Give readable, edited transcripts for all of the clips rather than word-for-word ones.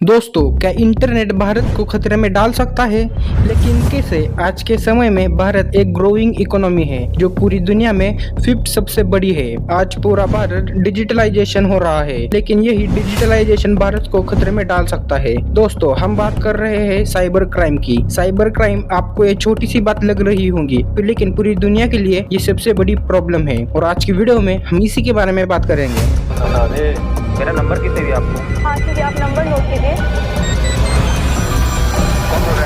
दोस्तों, क्या इंटरनेट भारत को खतरे में डाल सकता है? लेकिन कैसे? आज के समय में भारत एक ग्रोइंग इकोनॉमी है जो पूरी दुनिया में फिफ्थ सबसे बड़ी है। आज पूरा भारत डिजिटलाइजेशन हो रहा है, लेकिन यही डिजिटलाइजेशन भारत को खतरे में डाल सकता है। दोस्तों, हम बात कर रहे हैं साइबर क्राइम की। साइबर क्राइम आपको ये छोटी सी बात लग रही होगी, लेकिन पूरी दुनिया के लिए ये सबसे बड़ी प्रॉब्लम है और आज की वीडियो में हम इसी के बारे में बात करेंगे। अरे मेरा नंबर किससे दिया आपको? हाँ ठीक है, आप नंबर नोट कीजिए।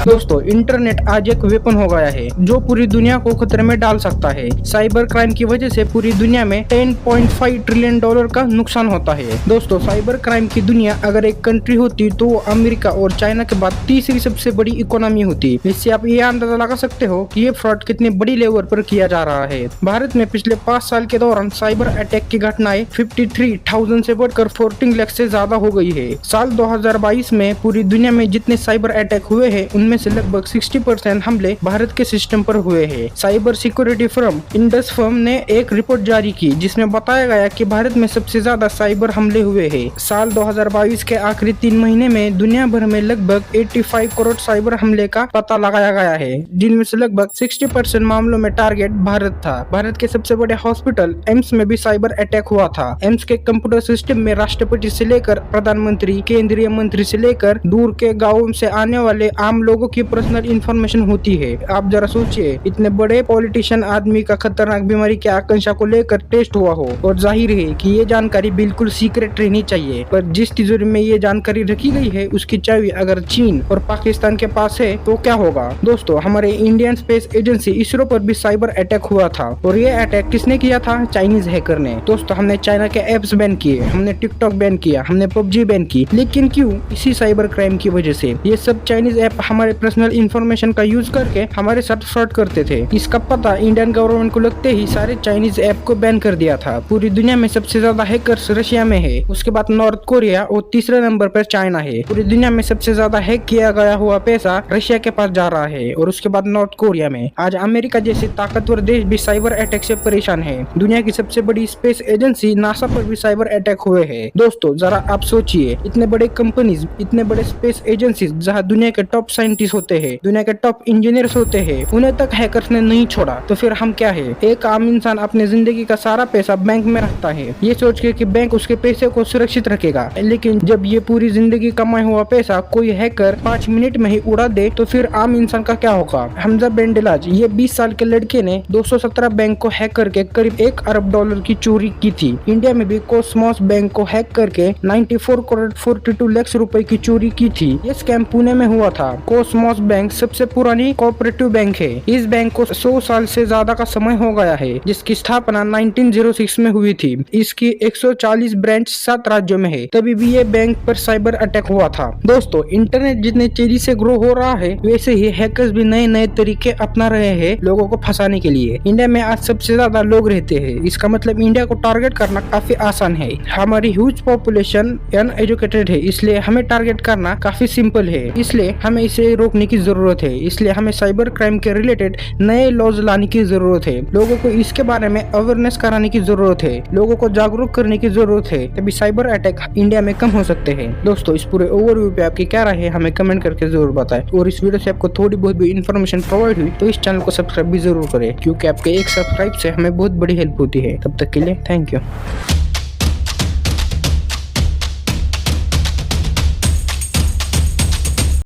दोस्तों, इंटरनेट आज एक वेपन हो गया है जो पूरी दुनिया को खतरे में डाल सकता है। साइबर क्राइम की वजह से पूरी दुनिया में 10.5 ट्रिलियन डॉलर का नुकसान होता है। दोस्तों, साइबर क्राइम की दुनिया अगर एक कंट्री होती तो वो अमेरिका और चाइना के बाद तीसरी सबसे बड़ी इकोनॉमी होती। इससे आप ये अंदाजा लगा सकते हो कि ये फ्रॉड कितने बड़ी लेवल पर किया जा रहा है। भारत में पिछले 5 साल के दौरान साइबर अटैक की घटनाएं 53,000 से बढ़कर 14 लाख से ज्यादा हो गई है। साल 2022 में पूरी दुनिया में जितने साइबर अटैक हुए हैं उनमें से लगभग 60% हमले भारत के सिस्टम पर हुए हैं। Cyber security firm Indus firm ने एक रिपोर्ट जारी की जिसमें बताया गया कि भारत में सबसे ज्यादा साइबर हमले हुए हैं। साल 2022 के आखिरी 3 महीने में दुनिया भर में लगभग 85 करोड़ साइबर हमले का पता लगाया गया है, जिनमें से लगभग 60% मामलों में टारगेट भारत था। भारत के सबसे बड़े हॉस्पिटल एम्स में भी साइबर अटैक हुआ था। एम्स के कंप्यूटर सिस्टम में राष्ट्रपति से लेकर प्रधानमंत्री, केंद्रीय मंत्री से लेकर दूर के गाँवों से आने वाले आम लोगों की पर्सनल इंफॉर्मेशन होती है। आप जरा सोचिए, इतने बड़े पॉलिटिशियन आदमी का खतरनाक बीमारी की आशंका को लेकर टेस्ट हुआ हो, और जाहिर है कि ये जानकारी बिल्कुल सीक्रेट रहनी चाहिए। पर जिस तिजोरी में ये जानकारी रखी गई है उसकी चाबी अगर चीन और पाकिस्तान के पास है तो क्या होगा? दोस्तों, हमारे इंडियन स्पेस एजेंसी इसरो पर भी साइबर अटैक हुआ था, और ये अटैक किसने किया था? चाइनीज हैकर ने। दोस्तों, हमने चाइना के एप्स बैन किए, हमने टिकटॉक बैन किया, हमने पबजी बैन की, लेकिन क्यों? इसी साइबर क्राइम की वजह से। ये सब चाइनीज ऐप हमारे पर्सनल इंफॉर्मेशन का यूज करके हमारे साथ फ्रॉड करते थे। इसका पता इंडियन गवर्नमेंट को लगते ही सारे चाइनीज ऐप को बैन कर दिया था। पूरी दुनिया में सबसे ज्यादा हैकर्स रशिया में है, उसके बाद नॉर्थ कोरिया और तीसरे नंबर पर चाइना है। पूरी दुनिया में सबसे ज्यादा हैक किया गया हुआ पैसा रशिया के पास जा रहा है और उसके बाद नॉर्थ कोरिया में। आज अमेरिका जैसे ताकतवर देश भी साइबर अटैक से परेशान है। दुनिया की सबसे बड़ी स्पेस एजेंसी नासा पर भी साइबर अटैक हुए हैं। दोस्तों, जरा आप सोचिए, इतने बड़े कंपनीज, इतने बड़े स्पेस एजेंसीज जहाँ दुनिया के टॉप साइंटिस्ट होते हैं, दुनिया के टॉप इंजीनियर्स होते हैं, उन्हें तक हैकर्स ने नहीं छोड़ा, तो फिर हम क्या है? एक आम इंसान अपनी जिंदगी का सारा पैसा बैंक में रखता है, ये सोच के कि बैंक उसके पैसे को सुरक्षित रखेगा। लेकिन जब ये पूरी जिंदगी कमाया हुआ पैसा कोई हैकर 5 मिनट में ही उड़ा दे तो फिर आम इंसान का क्या होगा? हमजा बेंडिलाज, ये 20 साल के लड़के ने 217 बैंक को हैक करके करीब 1 अरब डॉलर की चोरी की थी। इंडिया में भी कोसमोस बैंक को हैक करके 94 करोड़ 42 लाख रुपए की चोरी की थी। ये स्कैम पुणे में हुआ था। कोसमोस बैंक सबसे पुरानी कोऑपरेटिव बैंक है। इस बैंक को 100 साल से ज्यादा का समय हो गया है, जिसकी स्थापना 1906 में हुई थी। इसकी 140 ब्रांच 7 राज्यों में है। तभी भी ये बैंक पर साइबर अटैक हुआ था। दोस्तों, इंटरनेट जितने तेजी से ग्रो हो रहा है वैसे ही हैकर्स भी नए नए तरीके अपना रहे हैं लोगों को फंसाने के लिए। इंडिया में आज सबसे ज्यादा लोग रहते हैं, इसका मतलब इंडिया को टारगेट करना काफी आसान है। हमारी ह्यूज पॉपुलेशन अनएजुकेटेड है, इसलिए हमें टारगेट करना काफी सिंपल है। इसलिए हमें इसे रोकने की जरूरत है। इसलिए हमें साइबर क्राइम के रिलेटेड नए लॉज लाने की जरूरत है। लोगों को इसके बारे में अवेयरनेस कराने की जरूरत है, लोगों को जागरूक करने की जरूरत है, तभी साइबर अटैक इंडिया में कम हो सकते हैं। दोस्तों, इस पूरे ओवरव्यू पे आपकी क्या राय है हमें कमेंट करके जरूर बताएं, और इस वीडियो से आपको थोड़ी बहुत भी इन्फॉर्मेशन प्रोवाइड हुई तो इस चैनल को सब्सक्राइब भी जरूर करें, क्योंकि आपके एक सब्सक्राइब से हमें बहुत बड़ी हेल्प होती है। तब तक के लिए थैंक यू।